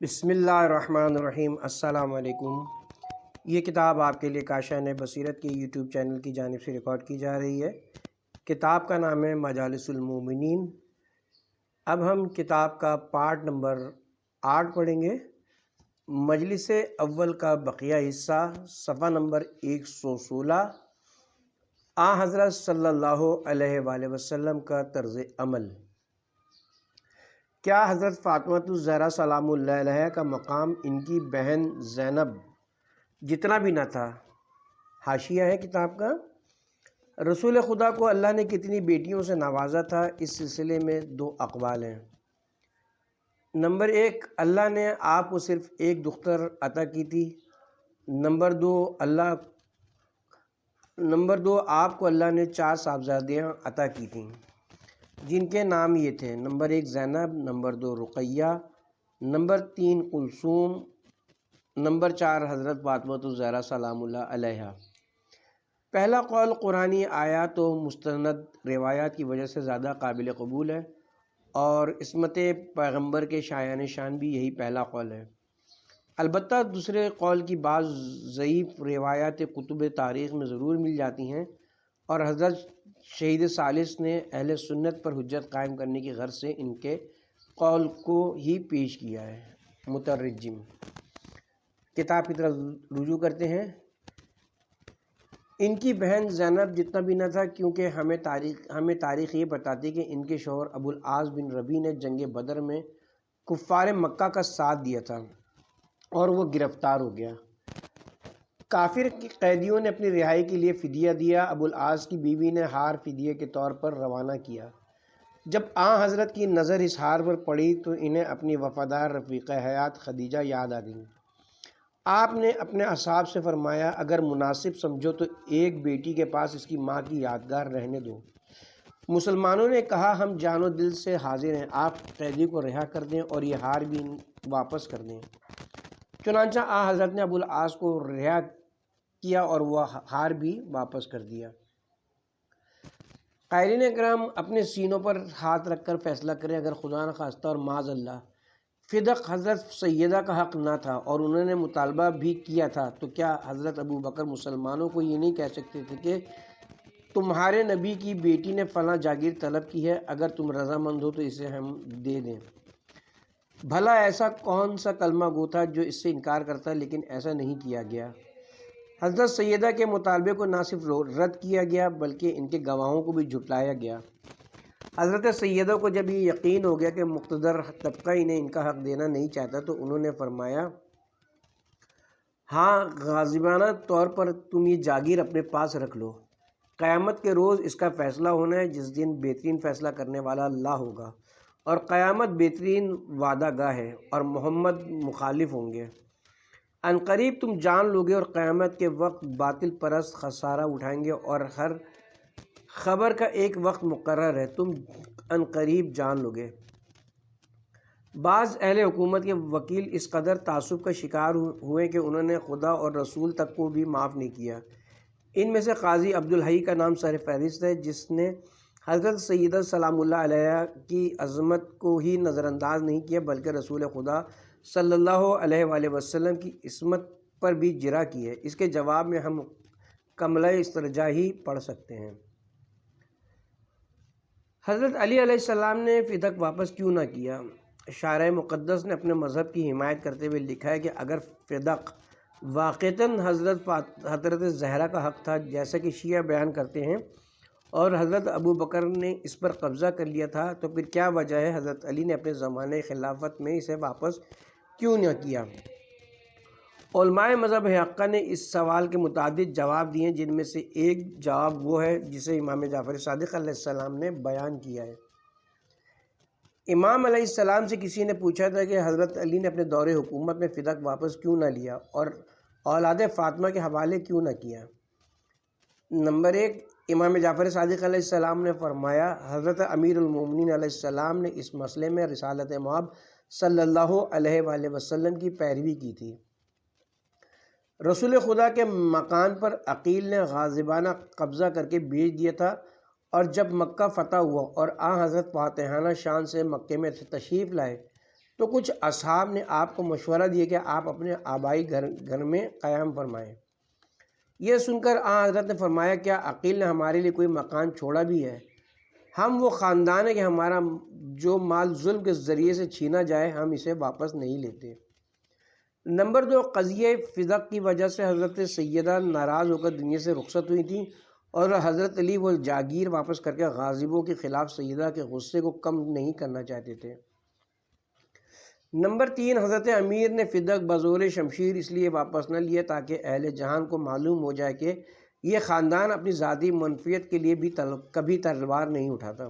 بسم اللہ الرحمن الرحیم۔ السلام علیکم۔ یہ کتاب آپ کے لیے کاشان بصیرت کے یوٹیوب چینل کی جانب سے ریکارڈ کی جا رہی ہے۔ کتاب کا نام ہے مجالس المومنین۔ اب ہم کتاب کا پارٹ نمبر 8 پڑھیں گے۔ مجلس اول کا بقیہ حصہ، صفحہ نمبر 116۔ حضرت صلی اللہ علیہ وآلہ وسلم کا طرز عمل۔ کیا حضرت فاطمہ الزہرا سلام اللہ علیہ کا مقام ان کی بہن زینب جتنا بھی نہ تھا؟ حاشیہ ہے کتاب کا۔ رسول خدا کو اللہ نے کتنی بیٹیوں سے نوازا تھا، اس سلسلے میں 2 اقوال ہیں۔ نمبر 1، اللہ نے آپ کو صرف ایک دختر عطا کی تھی۔ نمبر 2، آپ کو اللہ نے 4 صاحبزادیاں عطا کی تھیں، جن کے نام یہ تھے: number 1 Zainab, number 2 Ruqayya, number 3 Kulsum, number 4 Hazrat Fatima الزہرا سلام اللہ علیہ۔ پہلا قول قرآنی آیات و مستند روایات کی وجہ سے زیادہ قابل قبول ہے، اور عصمت پیغمبر کے شایان شان بھی یہی پہلا قول ہے۔ البتہ دوسرے قول کی بعض ضعیف روایات کتب تاریخ میں ضرور مل جاتی ہیں، اور حضرت شہید ثالث نے اہل سنت پر حجت قائم کرنے کی غرض سے ان کے قول کو ہی پیش کیا ہے۔ مترجم کتاب کی طرف رجوع کرتے ہیں۔ ان کی بہن زینب جتنا بھی نہ تھا، کیونکہ ہمیں تاریخ یہ بتاتی ہے کہ ان کے شوہر ابو العاص بن ربیع نے جنگ بدر میں کفار مکہ کا ساتھ دیا تھا اور وہ گرفتار ہو گیا۔ کافر قیدیوں نے اپنی رہائی کے لیے فدیہ دیا۔ ابو العاص کی بیوی نے ہار فدیے کے طور پر روانہ کیا۔ جب حضرت کی نظر اس ہار پر پڑی تو انہیں اپنی وفادار رفیقہ حیات خدیجہ یاد آ گئیں۔ آپ نے اپنے اصحاب سے فرمایا، اگر مناسب سمجھو تو ایک بیٹی کے پاس اس کی ماں کی یادگار رہنے دو۔ مسلمانوں نے کہا، ہم جان و دل سے حاضر ہیں، آپ قیدی کو رہا کر دیں اور یہ ہار بھی واپس کر دیں۔ چنانچہ حضرت نے ابو العاص کو رہا کیا اور وہ ہار بھی واپس کر دیا۔ قائرین کرام اپنے سینوں پر ہاتھ رکھ کر فیصلہ کریں، اگر خدا نخواستہ اور معاذ اللہ فدق حضرت سیدہ کا حق نہ تھا اور انہوں نے مطالبہ بھی کیا تھا، تو کیا حضرت ابو بکر مسلمانوں کو یہ نہیں کہہ سکتے تھے کہ تمہارے نبی کی بیٹی نے فلاں جاگیر طلب کی ہے، اگر تم رضامند ہو تو اسے ہم دے دیں؟ بھلا ایسا کون سا کلمہ گو تھا جو اس سے انکار کرتا، لیکن ایسا نہیں کیا گیا۔ حضرت سیدہ کے مطالبے کو نہ صرف رد کیا گیا بلکہ ان کے گواہوں کو بھی جھٹلایا گیا۔ حضرت سیدہ کو جب یہ یقین ہو گیا کہ مقتدر طبقہ انہیں ان کا حق دینا نہیں چاہتا، تو انہوں نے فرمایا، ہاں، غاضبانہ طور پر تم یہ جاگیر اپنے پاس رکھ لو۔ قیامت کے روز اس کا فیصلہ ہونا ہے، جس دن بہترین فیصلہ کرنے والا اللہ ہوگا، اور قیامت بہترین وعدہ گاہ ہے، اور محمد مخالف ہوں گے۔ عنقریب تم جان لوگے، اور قیامت کے وقت باطل پرست خسارہ اٹھائیں گے، اور ہر خبر کا ایک وقت مقرر ہے، تم عنقریب جان لوگے۔ بعض اہل حکومت کے وکیل اس قدر تعصب کا شکار ہوئے کہ انہوں نے خدا اور رسول تک کو بھی معاف نہیں کیا۔ ان میں سے قاضی عبدالحی کا نام سر فہرست ہے، جس نے حضرت سیدہ سلام اللہ علیہ کی عظمت کو ہی نظر انداز نہیں کیا، بلکہ رسول خدا صلی اللہ علیہ وآلہ وسلم کی عصمت پر بھی جرح کی ہے۔ اس کے جواب میں ہم کملہ استرجاع ہی پڑھ سکتے ہیں۔ حضرت علی علیہ السلام نے فدق واپس کیوں نہ کیا؟ شارع مقدس نے اپنے مذہب کی حمایت کرتے ہوئے لکھا ہے کہ اگر فدق واقعتاً حضرت زہرا کا حق تھا، جیسا کہ شیعہ بیان کرتے ہیں، اور حضرت ابو بکر نے اس پر قبضہ کر لیا تھا، تو پھر کیا وجہ ہے حضرت علی نے اپنے زمانہ خلافت میں اسے واپس کیوں نہ کیا؟ علماء مذہب حقہ نے اس سوال کے متعدد جواب دیے، جن میں سے ایک جواب وہ ہے جسے امام جعفر صادق علیہ السلام نے بیان کیا ہے۔ امام علیہ السلام سے کسی نے پوچھا تھا کہ حضرت علی نے اپنے دور حکومت میں فدق واپس کیوں نہ لیا اور اولاد فاطمہ کے حوالے کیوں نہ کیا؟ نمبر 1، امام جعفر صادق علیہ السلام نے فرمایا، حضرت امیر المومنین علیہ السلام نے اس مسئلے میں رسالت مآب صلی اللہ علیہ وآلہ وسلم کی پیروی کی تھی۔ رسول خدا کے مکان پر عقیل نے غاضبانہ قبضہ کر کے بیچ دیا تھا، اور جب مکہ فتح ہوا اور حضرت فاتحانہ شان سے مکے میں تشریف لائے تو کچھ اصحاب نے آپ کو مشورہ دیا کہ آپ اپنے آبائی گھر میں قیام فرمائیں۔ یہ سن کر آن حضرت نے فرمایا، کیا عقیل نے ہمارے لیے کوئی مکان چھوڑا بھی ہے؟ ہم وہ خاندان ہے کہ ہمارا جو مال ظلم کے ذریعے سے چھینا جائے ہم اسے واپس نہیں لیتے۔ نمبر 2، قضیہ فدق کی وجہ سے حضرت سیدہ ناراض ہو کر دنیا سے رخصت ہوئی تھیں اور حضرت علی وہ جاگیر واپس کر کے غاصبوں کے خلاف سیدہ کے غصے کو کم نہیں کرنا چاہتے تھے۔ نمبر 3، حضرت امیر نے فدق بزور شمشیر اس لیے واپس نہ لیا تاکہ اہل جہان کو معلوم ہو جائے کہ یہ خاندان اپنی ذاتی منفیت کے لیے بھی کبھی تلوار نہیں اٹھاتا،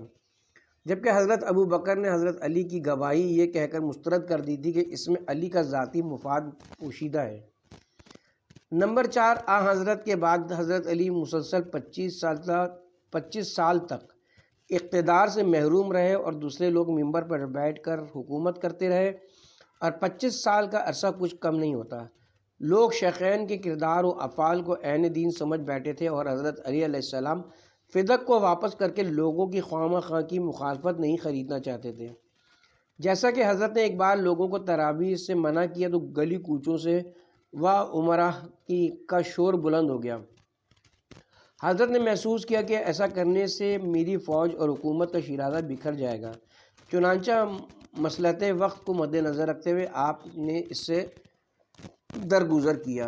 جبکہ حضرت ابو بکر نے حضرت علی کی گواہی یہ کہہ کر مسترد کر دی تھی کہ اس میں علی کا ذاتی مفاد پوشیدہ ہے۔ نمبر 4، حضرت کے بعد حضرت علی مسلسل 25 سال تک اقتدار سے محروم رہے اور دوسرے لوگ منبر پر بیٹھ کر حکومت کرتے رہے، اور 25 سال کا عرصہ کچھ کم نہیں ہوتا۔ لوگ شیخین کے کردار و افعال کو عین دین سمجھ بیٹھے تھے اور حضرت علی علیہ السلام فدق کو واپس کر کے لوگوں کی خواہ خواہ کی مخالفت نہیں خریدنا چاہتے تھے۔ جیسا کہ حضرت نے ایک بار لوگوں کو تراویح سے منع کیا تو گلی کوچوں سے امراء کا شور بلند ہو گیا۔ حضرت نے محسوس کیا کہ ایسا کرنے سے میری فوج اور حکومت کا شیرازہ بکھر جائے گا، چنانچہ مصلحت وقت کو مد نظر رکھتے ہوئے آپ نے اس سے درگزر کیا،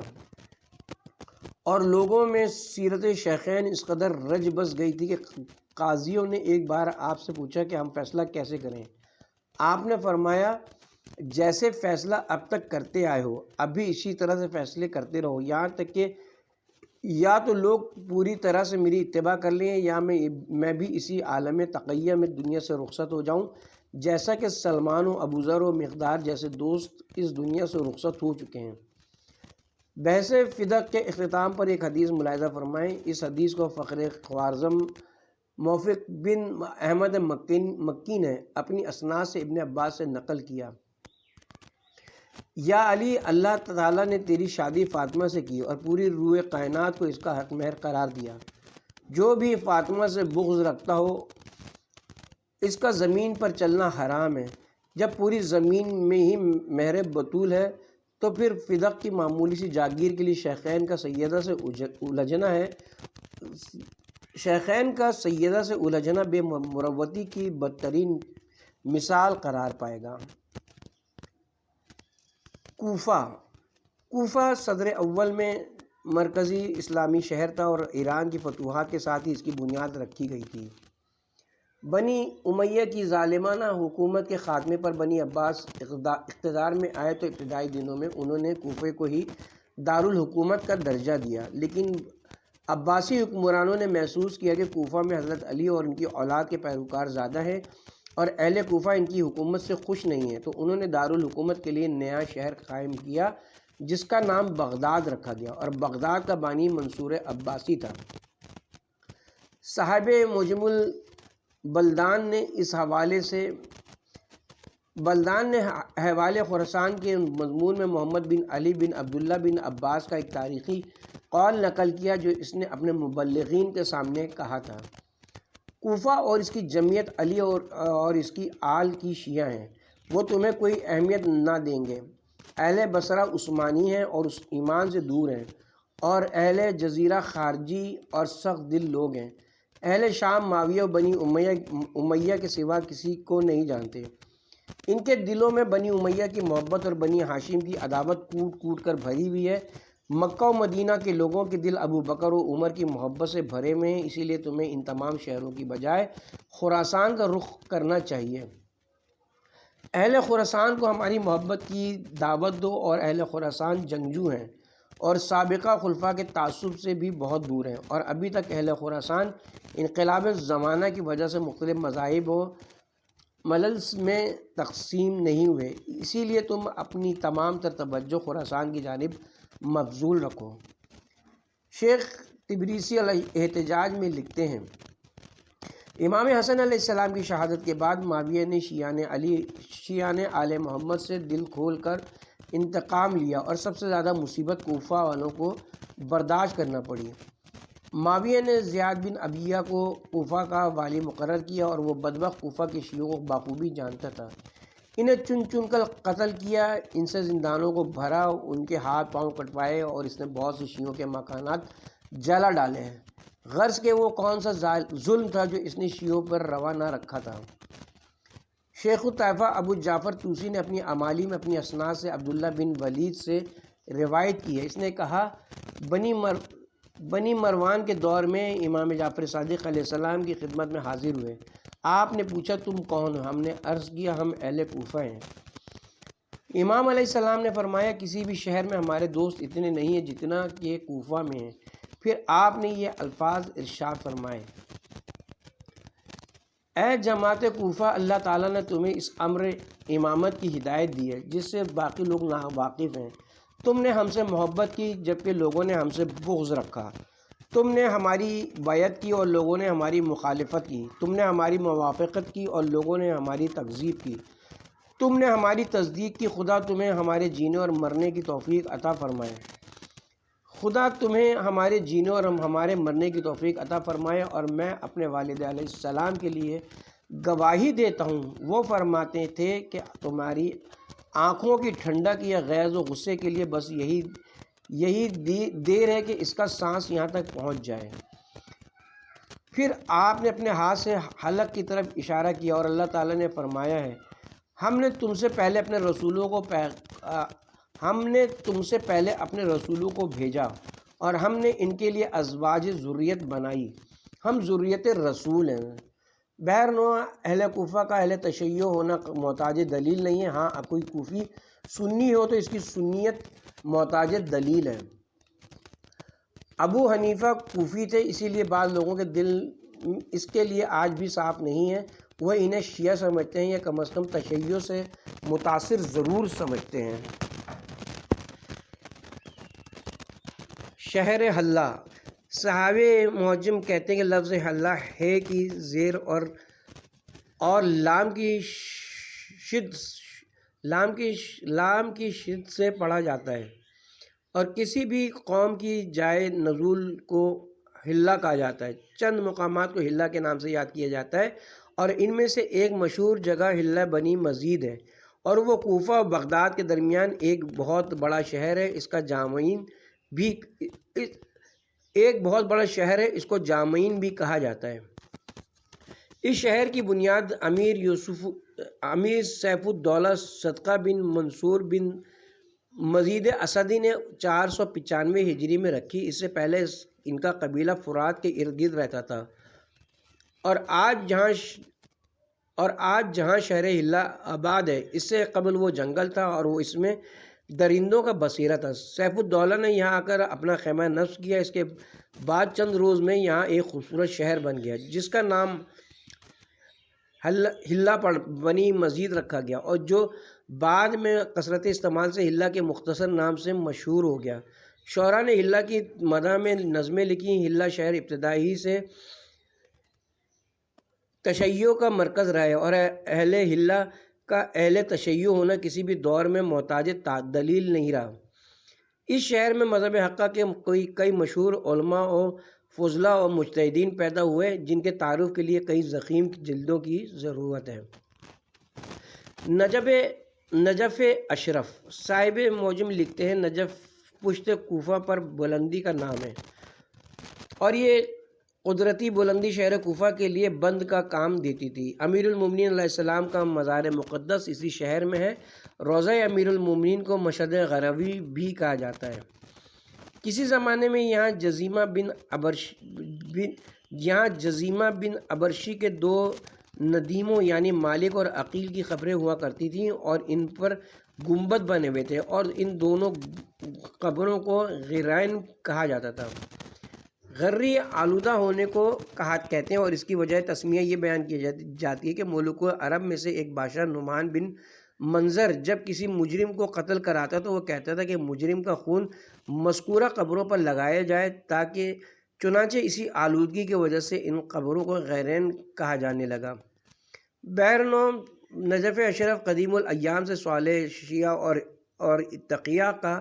اور لوگوں میں سیرت شیخین اس قدر رج بس گئی تھی کہ قاضیوں نے ایک بار آپ سے پوچھا کہ ہم فیصلہ کیسے کریں؟ آپ نے فرمایا، جیسے فیصلہ اب تک کرتے آئے ہو اب بھی اسی طرح سے فیصلے کرتے رہو، یہاں تک کہ یا تو لوگ پوری طرح سے میری اتباع کر لیں یا میں بھی اسی عالم تقیہ میں دنیا سے رخصت ہو جاؤں، جیسا کہ سلمان و ابوذر و مقدار جیسے دوست اس دنیا سے رخصت ہو چکے ہیں۔ بحث فدق کے اختتام پر ایک حدیث ملاحظہ فرمائیں۔ اس حدیث کو فخر خوارزم موفق بن احمد مکی نے اپنی اسناد سے ابن عباس سے نقل کیا، یا علی، اللہ تعالیٰ نے تیری شادی فاطمہ سے کی اور پوری روح کائنات کو اس کا حق مہر قرار دیا۔ جو بھی فاطمہ سے بغض رکھتا ہو اس کا زمین پر چلنا حرام ہے۔ جب پوری زمین میں ہی مہر بطول ہے تو پھر فدق کی معمولی سی جاگیر کے لیے شیخین کا سیدہ سے الجھنا بے مروتی کی بدترین مثال قرار پائے گا۔ کوفہ صدر اول میں مرکزی اسلامی شہر تھا اور ایران کی فتوحات کے ساتھ ہی اس کی بنیاد رکھی گئی تھی۔ بنی امیہ کی ظالمانہ حکومت کے خاتمے پر بنی عباس اقتدار میں آئے تو ابتدائی دنوں میں انہوں نے کوفے کو ہی دارالحکومت کا درجہ دیا، لیکن عباسی حکمرانوں نے محسوس کیا کہ کوفہ میں حضرت علی اور ان کی اولاد کے پیروکار زیادہ ہیں اور اہل کوفہ ان کی حکومت سے خوش نہیں ہیں، تو انہوں نے دارالحکومت کے لیے نیا شہر قائم کیا جس کا نام بغداد رکھا گیا، اور بغداد کا بانی منصور عباسی تھا۔ صاحب معجم البلدان نے حوالے خراسان کے مضمون میں محمد بن علی بن عبداللہ بن عباس کا ایک تاریخی قول نقل کیا جو اس نے اپنے مبلغین کے سامنے کہا تھا، کوفہ اور اس کی جمعیت علی اور اس کی آل کی شیعہ ہیں، وہ تمہیں کوئی اہمیت نہ دیں گے۔ اہل بصرہ عثمانی ہیں اور اس ایمان سے دور ہیں، اور اہل جزیرہ خارجی اور سخت دل لوگ ہیں۔ اہل شام معاویہ و بنی امیہ کے سوا کسی کو نہیں جانتے۔ ان کے دلوں میں بنی امیہ کی محبت اور بنی ہاشم کی عداوت کوٹ کوٹ کر بھری ہوئی ہے۔ مکہ و مدینہ کے لوگوں کے دل ابو بکر و عمر کی محبت سے بھرے ہوئے ہیں، اسی لیے تمہیں ان تمام شہروں کی بجائے خراسان کا رخ کرنا چاہیے۔ اہل خراسان کو ہماری محبت کی دعوت دو، اور اہل خراسان جنگجو ہیں اور سابقہ خلفاء کے تعصب سے بھی بہت دور ہیں، اور ابھی تک اہل خراسان انقلاب زمانہ کی وجہ سے مختلف مذاہب و ملل میں تقسیم نہیں ہوئے، اسی لیے تم اپنی تمام تر توجہ خراسان کی جانب مبذول رکھو۔ شیخ تبریسی علیہ احتجاج میں لکھتے ہیں، امام حسن علیہ السلام کی شہادت کے بعد معاویہ نے شیعان آل محمد سے دل کھول کر انتقام لیا، اور سب سے زیادہ مصیبت کوفہ والوں کو برداشت کرنا پڑی۔ معاویہ نے زیاد بن ابیہ کو کوفہ کا والی مقرر کیا، اور وہ بدبخت کوفہ کے شیعوں کو بخوبی جانتا تھا۔ انہیں چن چن کر قتل کیا، ان سے زندانوں کو بھرا، ان کے ہاتھ پاؤں کٹوائے اور اس نے بہت سے شیعوں کے مکانات جلا ڈالے ہیں۔ غرض کہ وہ کون سا ظلم تھا جو اس نے شیعوں پر روا نہ رکھا تھا۔ شیخ الطائفہ ابو جعفر طوسی نے اپنی اعمالی میں اپنی اسناد سے عبداللہ بن ولید سے روایت کی ہے۔ اس نے کہا بنی مروان کے دور میں امام جعفر صادق علیہ السلام کی خدمت میں حاضر ہوئے۔ آپ نے پوچھا تم کون ہو؟ ہم نے عرض کیا ہم اہل کوفہ ہیں۔ امام علیہ السلام نے فرمایا کسی بھی شہر میں ہمارے دوست اتنے نہیں ہیں جتنا کہ کوفہ میں ہیں۔ پھر آپ نے یہ الفاظ ارشاد فرمائے، اے جماعت کوفہ، اللہ تعالیٰ نے تمہیں اس امر امامت کی ہدایت دی ہے جس سے باقی لوگ ناواقف ہیں۔ تم نے ہم سے محبت کی جبکہ لوگوں نے ہم سے بغض رکھا۔ تم نے ہماری بیعت کی اور لوگوں نے ہماری مخالفت کی۔ تم نے ہماری موافقت کی اور لوگوں نے ہماری تکذیب کی۔ تم نے ہماری تصدیق کی، خدا تمہیں ہمارے جینے اور مرنے کی توفیق عطا فرمائے۔ خدا تمہیں ہمارے جینے اور ہمارے مرنے کی توفیق عطا فرمائے۔ اور میں اپنے والد علیہ السلام کے لیے گواہی دیتا ہوں، وہ فرماتے تھے کہ تمہاری آنکھوں کی ٹھنڈک یا غیظ و غصے کے لیے بس یہی دیر ہے کہ اس کا سانس یہاں تک پہنچ جائے۔ پھر آپ نے اپنے ہاتھ سے حلق کی طرف اشارہ کیا اور اللہ تعالیٰ نے فرمایا ہے، ہم نے تم سے پہلے اپنے رسولوں کو بھیجا اور ہم نے ان کے لیے ازواج ذریت بنائی، ہم ذریت رسول ہیں۔ بہرنوع اہل کوفہ کا اہل تشیع ہونا محتاج دلیل نہیں ہے۔ ہاں کوئی کوفی سنی ہو تو اس کی سنیت محتاج دلیل ہے۔ ابو حنیفہ کوفی تھے، اسی لیے بعض لوگوں کے دل اس کے لیے آج بھی صاف نہیں ہے، وہ انہیں شیعہ سمجھتے ہیں یا کم از کم تشیع سے متاثر ضرور سمجھتے ہیں۔ شہر حلہ، صحابہ معجم کہتے ہیں کہ لفظ حلہ ہے کی زیر اور لام کی شد سے پڑھا جاتا ہے، اور کسی بھی قوم کی جائے نزول کو حلہ کہا جاتا ہے۔ چند مقامات کو حلہ کے نام سے یاد کیا جاتا ہے اور ان میں سے ایک مشہور جگہ حلہ بنی مزید ہے، اور وہ کوفہ اور بغداد کے درمیان ایک بہت بڑا شہر ہے۔ اس کو جامعین بھی کہا جاتا ہے۔ اس شہر کی بنیاد امیر سیف الدولہ صدقہ بن منصور بن مزید اسدی نے 495 ہجری میں رکھی۔ اس سے پہلے ان کا قبیلہ فرات کے ارد گرد رہتا تھا، اور آج جہاں شہر حلہ آباد ہے اس سے قبل وہ جنگل تھا اور وہ اس میں درندوں کا بسیرا تھا۔ سیف الدولہ نے یہاں آ کر اپنا خیمہ نصب کیا۔ اس کے بعد چند روز میں یہاں ایک خوبصورت شہر بن گیا جس کا نام حلہ بنی مزید رکھا گیا، اور جو بعد میں کثرت استعمال سے حلہ کے مختصر نام سے مشہور ہو گیا۔ شعراء نے حلہ کی مدح میں نظمیں لکھی۔ حلہ شہر ابتدائی سے تشیع کا مرکز رہا ہے، اور اہل حلہ کا اہل تشیع ہونا کسی بھی دور میں محتاج دلیل نہیں رہا۔ اس شہر میں مذہب حقہ کے کئی مشہور علماء و فضلاء و مجتہدین پیدا ہوئے جن کے تعارف کے لیے کئی ضخیم جلدوں کی ضرورت ہے۔ نجف اشرف، صاحب معجم لکھتے ہیں نجف پشت کوفہ پر بلندی کا نام ہے، اور یہ قدرتی بلندی شہر کوفہ کے لیے بند کا کام دیتی تھی۔ امیر المومنین علیہ السلام کا مزار مقدس اسی شہر میں ہے۔ روضہ امیر المومنین کو مشہد غروی بھی کہا جاتا ہے۔ کسی زمانے میں یہاں جزیمہ بن ابرشی کے دو ندیموں یعنی مالک اور عقیل کی قبریں ہوا کرتی تھیں، اور ان پر گنبد بنے ہوئے تھے، اور ان دونوں قبروں کو غرین کہا جاتا تھا۔ غری آلودہ ہونے کو کہتے ہیں، اور اس کی وجہ تسمیہ یہ بیان کی جاتی ہے کہ ملوک عرب میں سے ایک بادشاہ نعمان بن منظر جب کسی مجرم کو قتل کراتا تو وہ کہتا تھا کہ مجرم کا خون مذکورہ قبروں پر لگایا جائے، چنانچہ اسی آلودگی کی وجہ سے ان قبروں کو غیرین کہا جانے لگا۔ بہرنوع نجف اشرف قدیم الایام سے صالح شیعہ اور تقیہ کا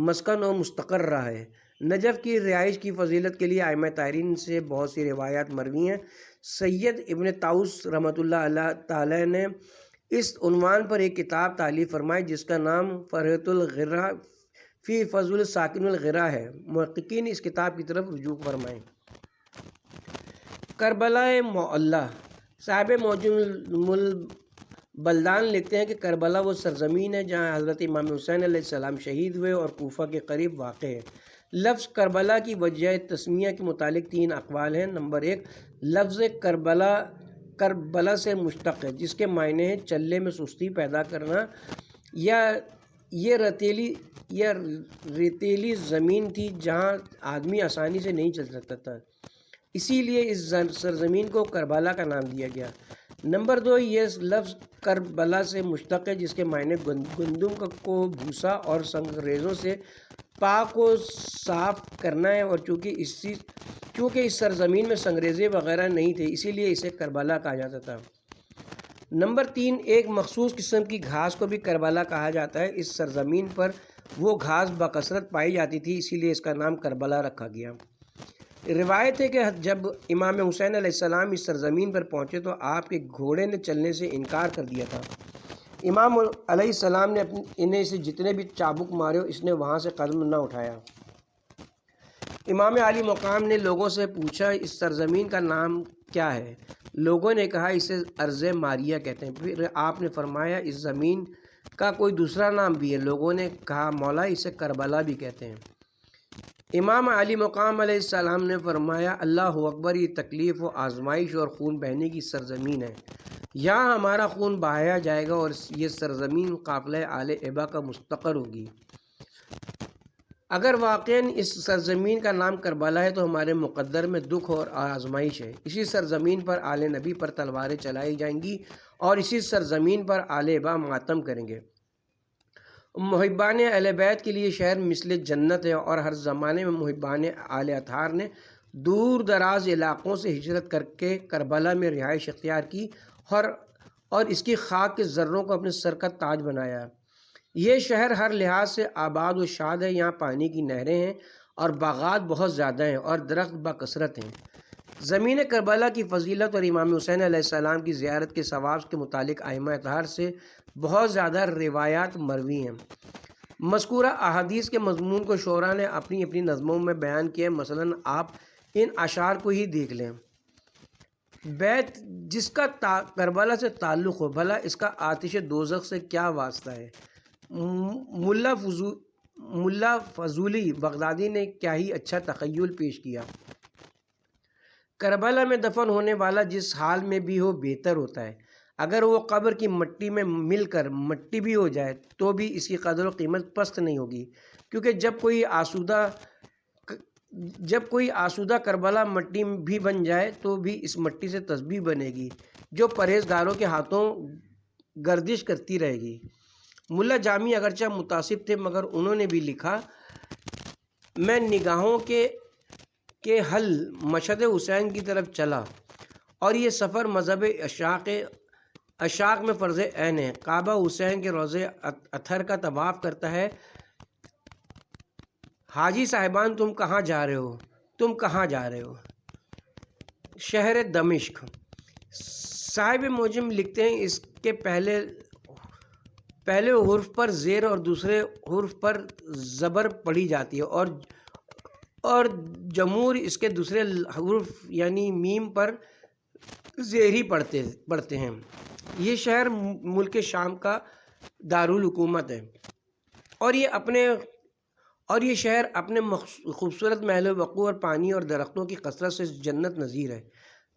مسکن و مستقر رہا ہے۔ نجف کی رہائش کی فضیلت کے لیے ائمہ طاہرین سے بہت سی روایات مروی ہیں۔ سید ابن طاؤس رحمۃ اللہ تعالی نے اس عنوان پر ایک کتاب تالیف فرمائی جس کا نام فرحت الغرہ فی فضل ساکن الغرہ ہے۔ محققین اس کتاب کی طرف رجوع فرمائیں۔ کربلا معلیٰ، صاحب معجم البلدان لکھتے ہیں کہ کربلا وہ سرزمین ہے جہاں حضرت امام حسین علیہ السلام شہید ہوئے اور کوفہ کے قریب واقع ہے۔ لفظ کربلا کی وجہ تسمیہ کے متعلق 3 اقوال ہیں۔ نمبر 1، لفظ کربلا سے مشتق ہے، جس کے معنی ہے چلے میں سستی پیدا کرنا، یا یہ ریتیلی زمین تھی جہاں آدمی آسانی سے نہیں چل سکتا تھا، اسی لیے اس سرزمین کو کربلا کا نام دیا گیا۔ نمبر 2، یہ لفظ کربلا سے مشتق ہے جس کے معنی گندم کو بھوسا اور سنگریزوں سے پاک و صاف کرنا ہے، اور چونکہ اس سرزمین میں سنگریزے وغیرہ نہیں تھے اسی لیے اسے کربلا کہا جاتا تھا۔ نمبر 3، ایک مخصوص قسم کی گھاس کو بھی کربلا کہا جاتا ہے۔ اس سرزمین پر وہ گھاس بکثرت پائی جاتی تھی اسی لیے اس کا نام کربلا رکھا گیا۔ روایت ہے کہ جب امام حسین علیہ السلام اس سرزمین پر پہنچے تو آپ کے گھوڑے نے چلنے سے انکار کر دیا تھا۔ امام علیہ السلام نے انہیں سے جتنے بھی چابک مارے اس نے وہاں سے قدم نہ اٹھایا۔ امام عالی مقام نے لوگوں سے پوچھا اس سرزمین کا نام کیا ہے؟ لوگوں نے کہا اسے ارض ماریہ کہتے ہیں۔ پھر آپ نے فرمایا اس زمین کا کوئی دوسرا نام بھی ہے؟ لوگوں نے کہا مولا اسے کربلا بھی کہتے ہیں۔ امام علی مقام علیہ السلام نے فرمایا اللہ اکبر، یہ تکلیف و آزمائش اور خون بہنے کی سرزمین ہے، یہاں ہمارا خون بہایا جائے گا اور یہ سرزمین قافلہ آل ابا کا مستقر ہوگی۔ اگر واقعاً اس سرزمین کا نام کربلا ہے تو ہمارے مقدر میں دکھ اور آزمائش ہے۔ اسی سرزمین پر آل نبی پر تلواریں چلائی جائیں گی اور اسی سرزمین پر آل ابا ماتم کریں گے۔ محبان اہل بیت کے لیے شہر مثل جنت ہے، اور ہر زمانے میں محبان آل اطہار نے دور دراز علاقوں سے ہجرت کر کے کربلا میں رہائش اختیار کی اور اس کی خاک کے ذروں کو اپنے سر کا تاج بنایا۔ یہ شہر ہر لحاظ سے آباد و شاد ہے، یہاں پانی کی نہریں ہیں اور باغات بہت زیادہ ہیں اور درخت بکثرت ہیں۔ زمین کربلا کی فضیلت اور امام حسین علیہ السلام کی زیارت کے ثواب کے متعلق ائمہ اطہار سے بہت زیادہ روایات مروی ہیں۔ مذکورہ احادیث کے مضمون کو شعراء نے اپنی اپنی نظموں میں بیان کیا ہے۔ مثلاً آپ ان اشعار کو ہی دیکھ لیں۔ بیت جس کا کربلا سے تعلق ہو، بھلا اس کا آتش دوزخ سے کیا واسطہ ہے؟ ملا فضولی بغدادی نے کیا ہی اچھا تخیل پیش کیا۔ کربلا میں دفن ہونے والا جس حال میں بھی ہو بہتر ہوتا ہے، اگر وہ قبر کی مٹی میں مل کر مٹی بھی ہو جائے تو بھی اس کی قدر و قیمت پست نہیں ہوگی، کیونکہ جب کوئی آسودہ کربلا مٹی بھی بن جائے تو بھی اس مٹی سے تسبیح بنے گی جو پرہیزگاروں کے ہاتھوں گردش کرتی رہے گی۔ ملا جامی اگرچہ متعصب تھے مگر انہوں نے بھی لکھا، میں نگاہوں کے حل مشہد حسین کی طرف چلا اور یہ سفر مذہب اشاق میں فرض عین ہے۔ کعبہ حسین کے روضے اطہر کا طواف کرتا ہے۔ حاجی صاحبان تم کہاں جا رہے ہو؟ تم کہاں جا رہے ہو؟ شہر دمشق۔ صاحب معجم لکھتے ہیں اس کے پہلے حرف پر زیر اور دوسرے حرف پر زبر پڑھی جاتی ہے اور جمہور اس کے دوسرے حرف یعنی میم پر زیر ہی پڑھتے ہیں۔ یہ شہر ملک شام کا دارالحکومت ہے اور یہ شہر اپنے خوبصورت محل وقوع اور پانی اور درختوں کی کثرت سے جنت نظیر ہے۔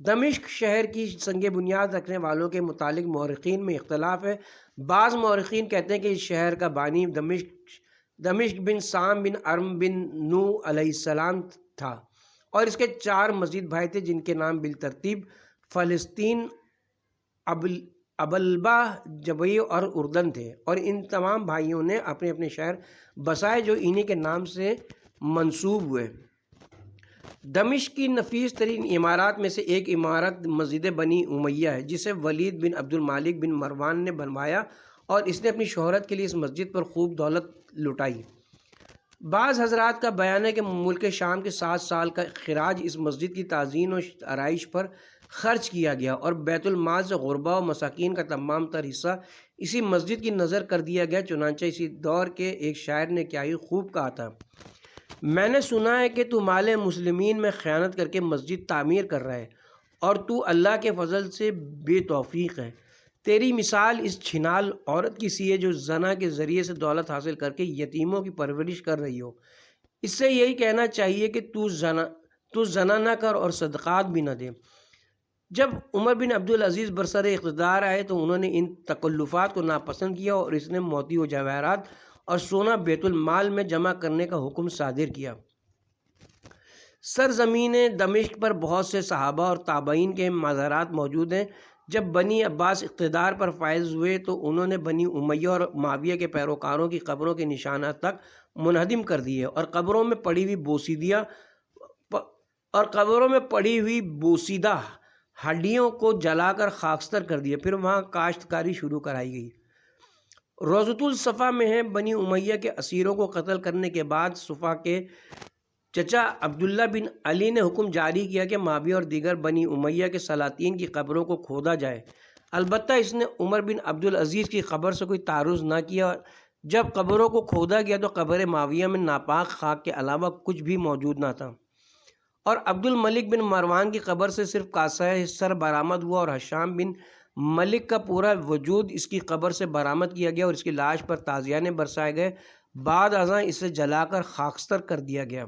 دمشق شہر کی سنگ بنیاد رکھنے والوں کے متعلق مورخین میں اختلاف ہے۔ بعض مورخین کہتے ہیں کہ اس شہر کا بانی دمشق بن سام بن ارم بن نو علیہ السلام تھا اور اس کے 4 مزید بھائی تھے جن کے نام بالترتیب فلسطین، ابلبا، جبئی اور اردن تھے، اور ان تمام بھائیوں نے اپنے اپنے شہر بسائے جو انہی کے نام سے منسوب ہوئے۔ دمشق کی نفیس ترین عمارات میں سے ایک عمارت مسجد بنی امیہ ہے جسے ولید بن عبد المالک بن مروان نے بنوایا اور اس نے اپنی شہرت کے لیے اس مسجد پر خوب دولت لٹائی۔ بعض حضرات کا بیان ہے کہ ملک شام کے 7 سال کا خراج اس مسجد کی تعزین و آرائش پر خرچ کیا گیا اور بیت المال سے غربا و مساکین کا تمام تر حصہ اسی مسجد کی نظر کر دیا گیا۔ چنانچہ اسی دور کے ایک شاعر نے کیا ہی خوب کہا تھا، میں نے سنا ہے کہ تو مال مسلمین میں خیانت کر کے مسجد تعمیر کر رہا ہے اور تو اللہ کے فضل سے بے توفیق ہے۔ تیری مثال اس چھنال عورت کی سی ہے جو زنا کے ذریعے سے دولت حاصل کر کے یتیموں کی پرورش کر رہی ہو۔ اس سے یہی کہنا چاہیے کہ تو زنا نہ کر اور صدقات بھی نہ دے۔ جب عمر بن عبدالعزیز برسر اقتدار آئے تو انہوں نے ان تکلفات کو ناپسند کیا اور اس نے موتی و جواہرات اور سونا بیت المال میں جمع کرنے کا حکم صادر کیا۔ سرزمین دمشق پر بہت سے صحابہ اور تابعین کے مزارات موجود ہیں۔ جب بنی عباس اقتدار پر فائز ہوئے تو انہوں نے بنی امیہ اور معاویہ کے پیروکاروں کی قبروں کے نشانات تک منہدم کر دیے اور قبروں میں پڑی ہوئی بوسیدہ ہڈیوں کو جلا کر خاکستر کر دیا۔ پھر وہاں کاشتکاری شروع کرائی گئی۔ روضۃ الصفا میں ہے، بنی امیہ کے اسیروں کو قتل کرنے کے بعد صفا کے چچا عبداللہ بن علی نے حکم جاری کیا کہ معاویہ اور دیگر بنی امیہ کے سلاطین کی قبروں کو کھودا جائے۔ البتہ اس نے عمر بن عبدالعزیز کی قبر سے کوئی تعارض نہ کیا۔ جب قبروں کو کھودا گیا تو قبر معاویہ میں ناپاک خاک کے علاوہ کچھ بھی موجود نہ تھا اور عبد الملک بن مروان کی قبر سے صرف کاسہ سر برآمد ہوا اور ہشام بن ملک کا پورا وجود اس کی قبر سے برآمد کیا گیا اور اس کی لاش پر تعزیانے برسائے گئے۔ بعد ازاں اسے جلا کر خاکستر کر دیا گیا۔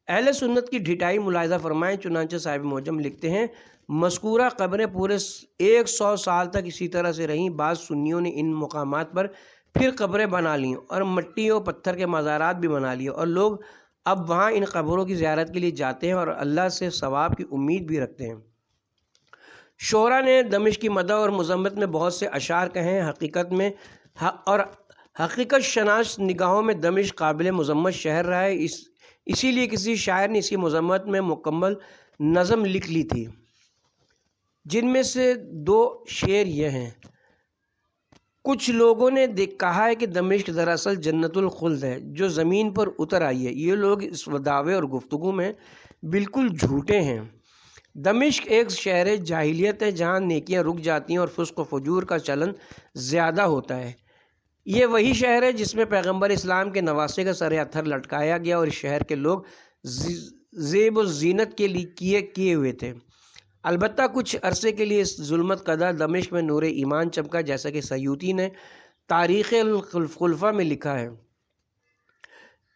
اہل سنت کی ڈھٹائی ملاحظہ فرمائیں۔ چنانچہ صاحب معجم لکھتے ہیں، مذکورہ قبریں پورے 100 سال تک اسی طرح سے رہیں۔ بعض سنیوں نے ان مقامات پر پھر قبریں بنا لیں اور مٹی و پتھر کے مزارات بھی بنا لیے اور لوگ اب وہاں ان قبروں کی زیارت کے لیے جاتے ہیں اور اللہ سے ثواب کی امید بھی رکھتے ہیں۔ شعراء نے دمشق کی مدح اور مذمت میں بہت سے اشعار کہے ہیں۔ حقیقت شناس نگاہوں میں دمشق قابل مذمت شہر رہا ہے، اسی لیے کسی شاعر نے اس کی مذمت میں مکمل نظم لکھ لی تھی، جن میں سے 2 شعر یہ ہیں۔ کچھ لوگوں نے کہا ہے کہ دمشق دراصل جنت الخلد ہے جو زمین پر اتر آئی ہے۔ یہ لوگ اس دعوے اور گفتگو میں بالکل جھوٹے ہیں۔ دمشق ایک شہر جاہلیت ہے جہاں نیکیاں رک جاتی ہیں اور فسق و فجور کا چلن زیادہ ہوتا ہے۔ یہ وہی شہر ہے جس میں پیغمبر اسلام کے نواسے کا سر اتھر لٹکایا گیا اور اس شہر کے لوگ زیب و زینت کے لیے کیے ہوئے تھے۔ البتہ کچھ عرصے کے لیے اس ظلمت قدر دمشق میں نور ایمان چمکا، جیسا کہ سیوطی نے تاریخ الخلفاء میں لکھا ہے۔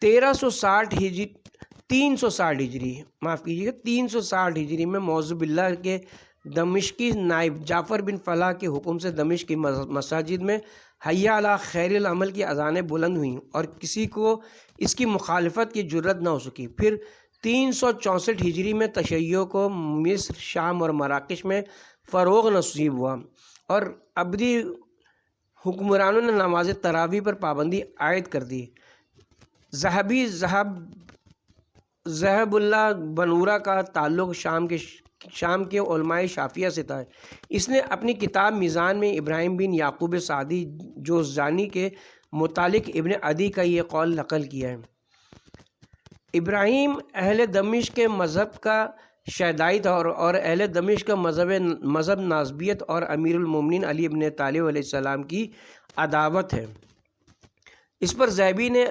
360 ہجری میں موذ باللہ کے دمشقی نائب جعفر بن فلاح کے حکم سے دمشق کی مساجد میں حی علی خیر العمل کی اذانیں بلند ہوئیں اور کسی کو اس کی مخالفت کی جرت نہ ہو سکی۔ پھر 364 ہجری میں تشیع کو مصر، شام اور مراکش میں فروغ نصیب ہوا اور عبدی حکمرانوں نے نماز تراویح پر پابندی عائد کر دی۔ ذہبی ذہب اللہ بنورہ کا تعلق شام کے علماء شافعیہ سے تھا۔ اس نے اپنی کتاب میزان میں ابراہیم بن یعقوب سعدی جوزجانی کے متعلق ابن عدی کا یہ قول نقل کیا ہے۔ ابراہیم اہل دمشق کے مذہب کا شیدائی تھا اور اہل دمشق کا مذہب ناسبیت اور امیر المومنین علی ابن طالب علیہ السلام کی عداوت ہے۔ اس پر ذہبی نے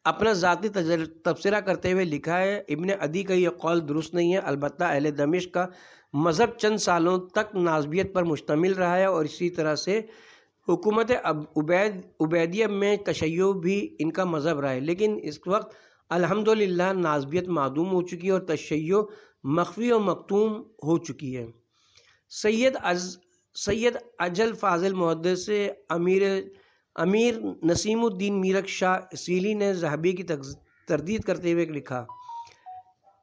اپنا ذاتی تبصرہ کرتے ہوئے لکھا ہے، ابن عدی کا یہ قول درست نہیں ہے۔ البتہ اہل دمشق کا مذہب چند سالوں تک ناسبیت پر مشتمل رہا ہے اور اسی طرح سے حکومت عبیدیہ میں تشیع بھی ان کا مذہب رہا ہے، لیکن اس وقت الحمدللہ ناسبیت معدوم ہو چکی ہے اور تشیع مخفی و مکتوم ہو چکی ہے۔ سید اجل فاضل محدث امیر نسیم الدین میرک شاہ اصیلی نے ذہبی کی تردید کرتے ہوئے لکھا،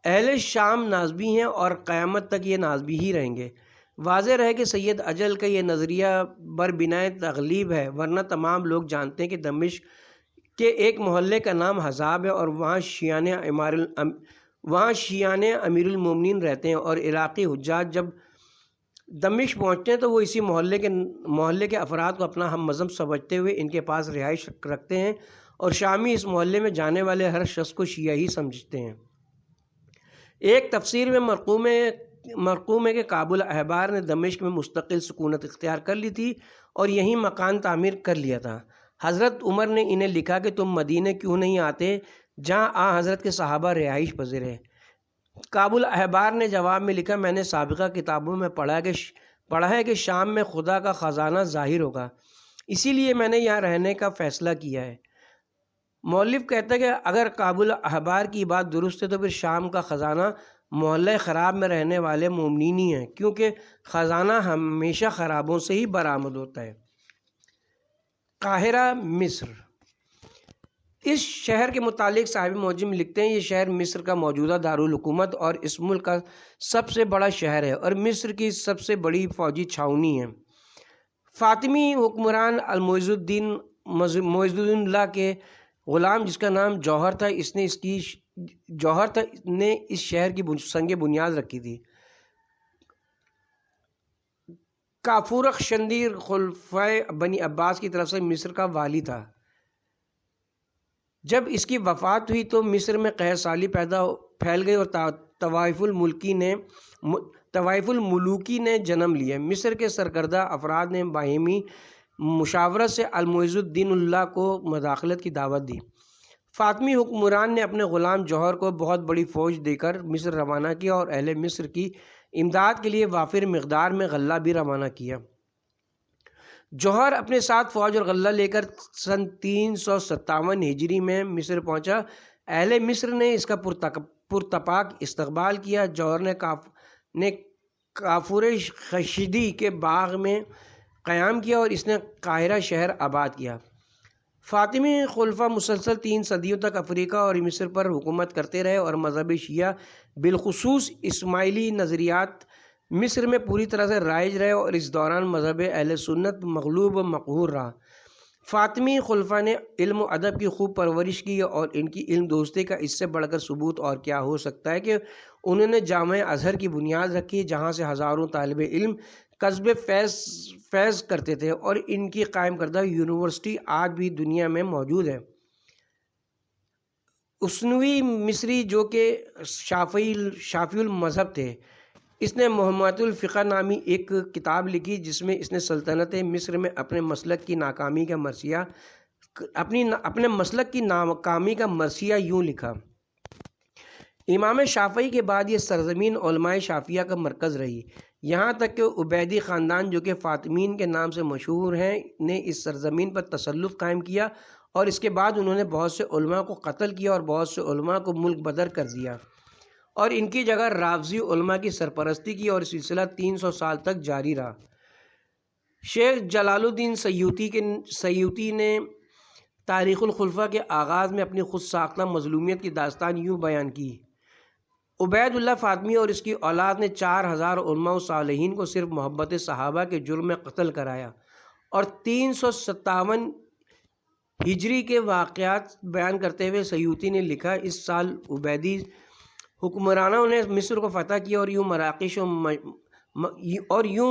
اہل شام ناسبی ہیں اور قیامت تک یہ ناسبی ہی رہیں گے۔ واضح رہے کہ سید اجل کا یہ نظریہ بربنائے تغلیب ہے، ورنہ تمام لوگ جانتے ہیں کہ دمشق کے ایک محلے کا نام حضاب ہے اور وہاں شیعان امیر المومنین رہتے ہیں اور عراقی حجاج جب دمشق پہنچتے ہیں تو وہ اسی محلے کے افراد کو اپنا ہم مذہب سمجھتے ہوئے ان کے پاس رہائش رکھتے ہیں اور شامی اس محلے میں جانے والے ہر شخص کو شیعہ ہی سمجھتے ہیں۔ ایک تفسیر میں مرقوم مرقوم ہے کہ کابل احبار نے دمشق میں مستقل سکونت اختیار کر لی تھی اور یہیں مکان تعمیر کر لیا تھا۔ حضرت عمر نے انہیں لکھا کہ تم مدینہ کیوں نہیں آتے جہاں حضرت کے صحابہ رہائش پذیر ہیں۔ کابل احبار نے جواب میں لکھا، میں نے سابقہ کتابوں میں پڑھا ہے کہ شام میں خدا کا خزانہ ظاہر ہوگا، اسی لیے میں نے یہاں رہنے کا فیصلہ کیا ہے۔ مؤلف کہتا ہے کہ اگر کابل احبار کی بات درست ہے تو پھر شام کا خزانہ محلہ خراب میں رہنے والے مومنین ہی ہیں، کیونکہ خزانہ ہمیشہ خرابوں سے ہی برآمد ہوتا ہے۔ قاہرہ، مصر۔ اس شہر کے متعلق صاحب معجم لکھتے ہیں، یہ شہر مصر کا موجودہ دارالحکومت اور اس ملک کا سب سے بڑا شہر ہے اور مصر کی سب سے بڑی فوجی چھاؤنی ہے۔ فاطمی حکمران المعز الدین اللہ کے غلام جس کا نام جوہر تھا، اس نے اس شہر کی سنگ بنیاد رکھی تھی۔ کافورخ شندیر خلفائے بنی عباس کی طرف سے مصر کا والی تھا۔ جب اس کی وفات ہوئی تو مصر میں قحط سالی پھیل گئی اور طوائف الملوکی نے جنم لیا۔ مصر کے سرکردہ افراد نے باہمی مشاورت سے المعز الدین اللہ کو مداخلت کی دعوت دی۔ فاطمی حکمران نے اپنے غلام جوہر کو بہت بڑی فوج دے کر مصر روانہ کیا اور اہل مصر کی امداد کے لیے وافر مقدار میں غلہ بھی روانہ کیا۔ جوہر اپنے ساتھ فوج اور غلہ لے کر سن 357 ہجری میں مصر پہنچا۔ اہل مصر نے اس کا پرتپاک استقبال کیا۔ جوہر نے کافور خشدی کے باغ میں قیام کیا اور اس نے قاہرہ شہر آباد کیا۔ فاطمی خلفاء مسلسل 3 صدیوں تک افریقہ اور مصر پر حکومت کرتے رہے اور مذہب شیعہ بالخصوص اسماعیلی نظریات مصر میں پوری طرح سے رائج رہے اور اس دوران مذہب اہل سنت مغلوب و مقہور رہا۔ فاطمی خلفاء نے علم و ادب کی خوب پرورش کی اور ان کی علم دوستی کا اس سے بڑھ کر ثبوت اور کیا ہو سکتا ہے کہ انہوں نے جامعہ ازہر کی بنیاد رکھی، جہاں سے ہزاروں طالب علم کسب فیض کرتے تھے اور ان کی قائم کردہ یونیورسٹی آج بھی دنیا میں موجود ہے۔ اسنوی مصری جو کہ شافعی المذہب تھے، اس نے محمد الفقہ نامی ایک کتاب لکھی جس میں اس نے سلطنت مصر میں اپنے مسلک کی ناکامی کا مرثیہ یوں لکھا: امام شافعی کے بعد یہ سرزمین علماء شافعیہ کا مرکز رہی، یہاں تک کہ عبیدی خاندان جو کہ فاطمین کے نام سے مشہور ہیں نے اس سرزمین پر تسلط قائم کیا اور اس کے بعد انہوں نے بہت سے علماء کو قتل کیا اور بہت سے علماء کو ملک بدر کر دیا اور ان کی جگہ رافضی علماء کی سرپرستی کی اور سلسلہ 300 سال تک جاری رہا۔ شیخ جلال الدین سیوطی نے تاریخ الخلفاء کے آغاز میں اپنی خود ساختہ مظلومیت کی داستان یوں بیان کی: عبید اللہ فاطمی اور اس کی اولاد نے 4000 علماء و صالحین کو صرف محبت صحابہ کے جرم میں قتل کرایا۔ اور 357 ہجری کے واقعات بیان کرتے ہوئے سیوطی نے لکھا: اس سال عبیدی حکمرانوں نے مصر کو فتح کیا اور یوں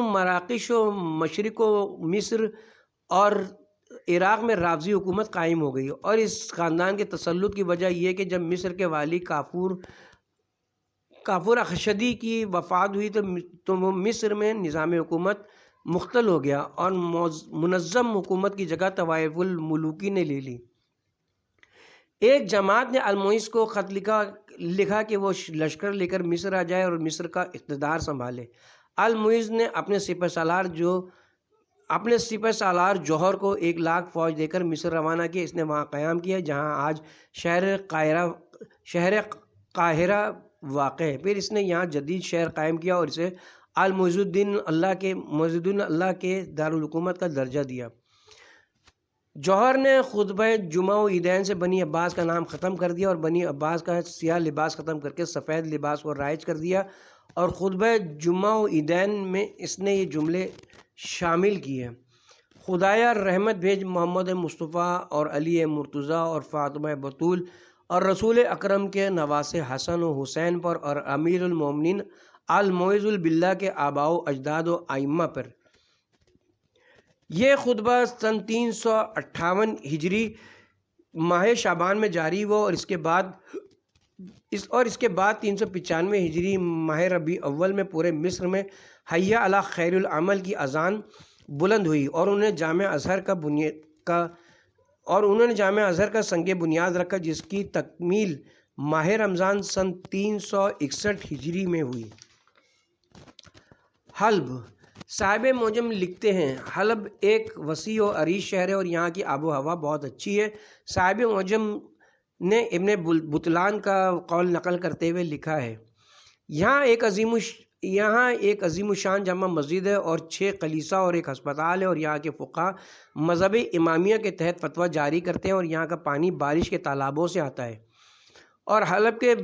مراکش و مشرق و مصر اور عراق میں رافضی حکومت قائم ہو گئی۔ اور اس خاندان کے تسلط کی وجہ یہ کہ جب مصر کے والی کافور اخشدی کی وفات ہوئی تو مصر میں نظام حکومت مختل ہو گیا اور منظم حکومت کی جگہ طوائف الملوکی نے لے لی۔ ایک جماعت نے المعز کو خط لکھا کہ وہ لشکر لے کر مصر آ جائے اور مصر کا اقتدار سنبھالے۔ المعز نے اپنے سپہ سالار جوہر کو 1 لاکھ فوج دے کر مصر روانہ کیا۔ اس نے وہاں قیام کیا جہاں آج شہر قاہرہ واقع ہے۔ پھر اس نے یہاں جدید شہر قائم کیا اور اسے المعز الدین اللہ کے دارالحکومت کا درجہ دیا۔ جوہر نے خطبہ جمعہ و عیدین سے بنی عباس کا نام ختم کر دیا اور بنی عباس کا سیاہ لباس ختم کر کے سفید لباس کو رائج کر دیا، اور خطبہ جمعہ و عیدین میں اس نے یہ جملے شامل کیے: خدایا رحمت بھیج محمد مصطفیٰ اور علی مرتضیٰ اور فاطمہ بطول اور رسول اکرم کے نواسے حسن و حسین پر اور امیر المومنین المعز باللہ کے آباء و اجداد و ائمہ پر۔ یہ خطبہ سن 358 ہجری ماہ شعبان میں جاری ہوا اور اس کے بعد 395 ہجری ماہ ربیع اول میں پورے مصر میں حی علی خیر العمل کی اذان بلند ہوئی اور انہوں نے جامع ازہر کا سنگ بنیاد رکھا، جس کی تکمیل ماہ رمضان سن 361 ہجری میں ہوئی۔ حلب، صاحب معجم لکھتے ہیں حلب ایک وسیع و عریض شہر ہے اور یہاں کی آب و ہوا بہت اچھی ہے۔ صاحب معجم نے ابن بطلان کا قول نقل کرتے ہوئے لکھا ہے، یہاں ایک عظیم الشان جامع مسجد ہے اور 6 کلیسا اور ایک ہسپتال ہے، اور یہاں کے فقہا مذہب امامیہ کے تحت فتویٰ جاری کرتے ہیں، اور یہاں کا پانی بارش کے تالابوں سے آتا ہے۔ اور حلب کے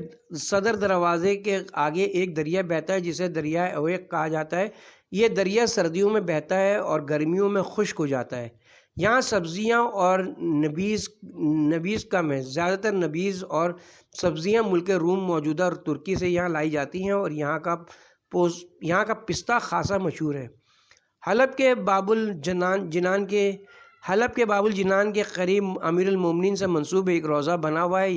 صدر دروازے کے آگے ایک دریا بہتا ہے جسے دریائے اویق کہا جاتا ہے۔ یہ دریا سردیوں میں بہتا ہے اور گرمیوں میں خشک ہو جاتا ہے۔ یہاں سبزیاں اور نبیز کم ہے، زیادہ تر نبیز اور سبزیاں ملک روم موجودہ اور ترکی سے یہاں لائی جاتی ہیں، اور یہاں کا پستہ خاصا مشہور ہے۔ حلب کے باب الجنان کے قریب امیر المومنین سے منسوب ایک روضہ بنا ہوا ہے۔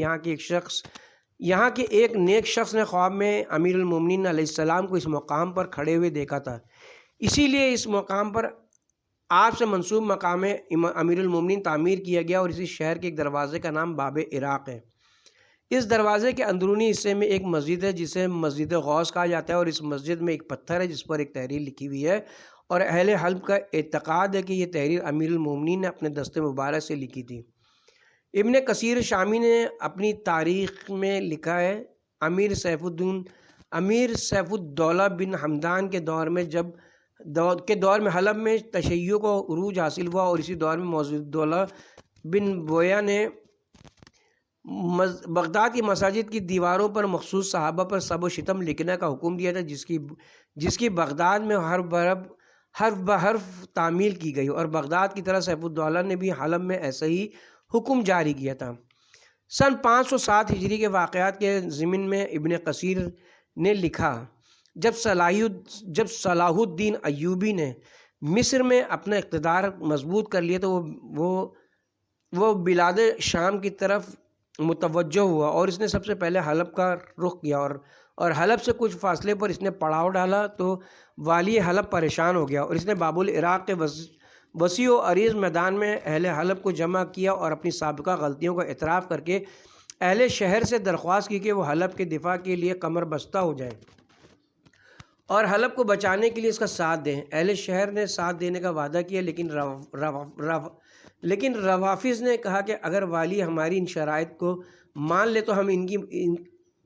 یہاں کے ایک نیک شخص نے خواب میں امیر المومنین علیہ السلام کو اس مقام پر کھڑے ہوئے دیکھا تھا، اسی لیے اس مقام پر آپ سے منسوب مقام امیر المومنین تعمیر کیا گیا، اور اسی شہر کے ایک دروازے کا نام باب عراق ہے۔ اس دروازے کے اندرونی حصے میں ایک مسجد ہے جسے مسجد غوث کہا جاتا ہے، اور اس مسجد میں ایک پتھر ہے جس پر ایک تحریر لکھی ہوئی ہے، اور اہل حلب کا اعتقاد ہے کہ یہ تحریر امیر المومنین نے اپنے دست مبارک سے لکھی تھی۔ ابن کثیر شامی نے اپنی تاریخ میں لکھا ہے، امیر سیف الدولہ بن حمدان کے دور میں حلب میں تشیع کو عروج حاصل ہوا، اور اسی دور میں موجود الدولہ بن بویہ نے بغداد کی مساجد کی دیواروں پر مخصوص صحابہ پر سب و شتم لکھنے کا حکم دیا تھا، جس کی بغداد میں حرف بحرف تعمیل کی گئی، اور بغداد کی طرح سیف الدولہ نے بھی حلب میں ایسا ہی حکم جاری کیا تھا۔ سن 507 ہجری کے واقعات کے ضمن میں ابن کثیر نے لکھا، جب صلاح الدین ایوبی نے مصر میں اپنا اقتدار مضبوط کر لیا تو وہ بلاد شام کی طرف متوجہ ہوا، اور اس نے سب سے پہلے حلب کا رخ کیا، اور حلب سے کچھ فاصلے پر اس نے پڑاؤ ڈالا تو والی حلب پریشان ہو گیا، اور اس نے باب العراق کے وسیع و عریض میدان میں اہل حلب کو جمع کیا اور اپنی سابقہ غلطیوں کا اعتراف کر کے اہل شہر سے درخواست کی کہ وہ حلب کے دفاع کے لیے کمر بستہ ہو جائیں اور حلب کو بچانے کے لیے اس کا ساتھ دیں۔ اہل شہر نے ساتھ دینے کا وعدہ کیا، لیکن روافظ نے کہا کہ اگر والی ہماری ان شرائط کو مان لے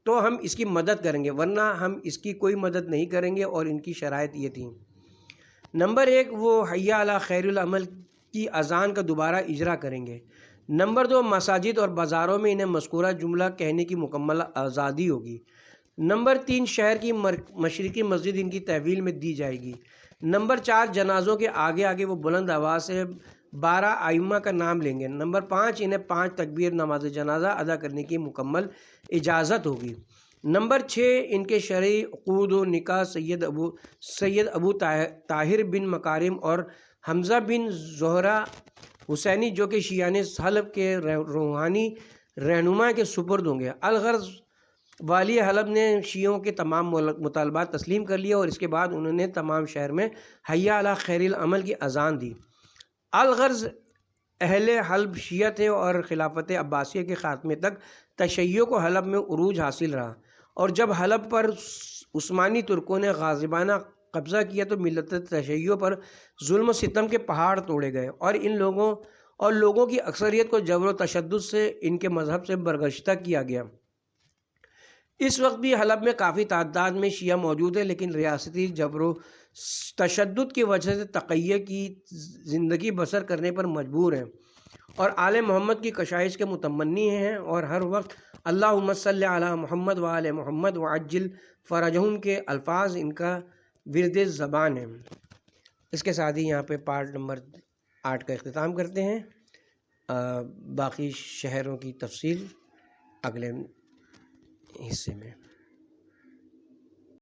تو ہم اس کی مدد کریں گے، ورنہ ہم اس کی کوئی مدد نہیں کریں گے، اور ان کی شرائط یہ تھیں: نمبر 1، وہ حی علی خیر العمل کی اذان کا دوبارہ اجرا کریں گے۔ نمبر 2، مساجد اور بازاروں میں انہیں مذکورہ جملہ کہنے کی مکمل آزادی ہوگی۔ نمبر 3، شہر کی مشرقی مسجد ان کی تحویل میں دی جائے گی۔ نمبر 4، جنازوں کے آگے آگے وہ بلند آواز سے 12 ائمہ کا نام لیں گے۔ نمبر 5، انہیں 5 تکبیر نماز جنازہ ادا کرنے کی مکمل اجازت ہوگی۔ نمبر 6، ان کے شرعی عقود و نکاح سید ابو طاہر بن مکارم اور حمزہ بن زہرہ حسینی جو کہ شیعان حلب کے روحانی رہنما کے سپرد ہوں گے۔ الغرض والی حلب نے شیعوں کے تمام مطالبات تسلیم کر لیے، اور اس کے بعد انہوں نے تمام شہر میں حی علی خیر العمل کی اذان دی۔ الغرض اہل حلب شیعہ تھے، اور خلافت عباسیہ کے خاتمے تک تشیع کو حلب میں عروج حاصل رہا، اور جب حلب پر عثمانی ترکوں نے غاصبانہ قبضہ کیا تو ملت تشیع پر ظلم و ستم کے پہاڑ توڑے گئے، اور لوگوں کی اکثریت کو جبر و تشدد سے ان کے مذہب سے برگشتہ کیا گیا۔ اس وقت بھی حلب میں کافی تعداد میں شیعہ موجود ہیں، لیکن ریاستی جبر و تشدد کی وجہ سے تقیہ کی زندگی بسر کرنے پر مجبور ہیں، اور آل محمد کی کشائش کے متمنی ہیں، اور ہر وقت اللہم صلی علی محمد وآل محمد وعجل فرجہم کے الفاظ ان کا ورد زبان ہیں۔ اس کے ساتھ ہی یہاں پہ پارٹ نمبر 8 کا اختتام کرتے ہیں۔ باقی شہروں کی تفصیل اگلے حصے میں۔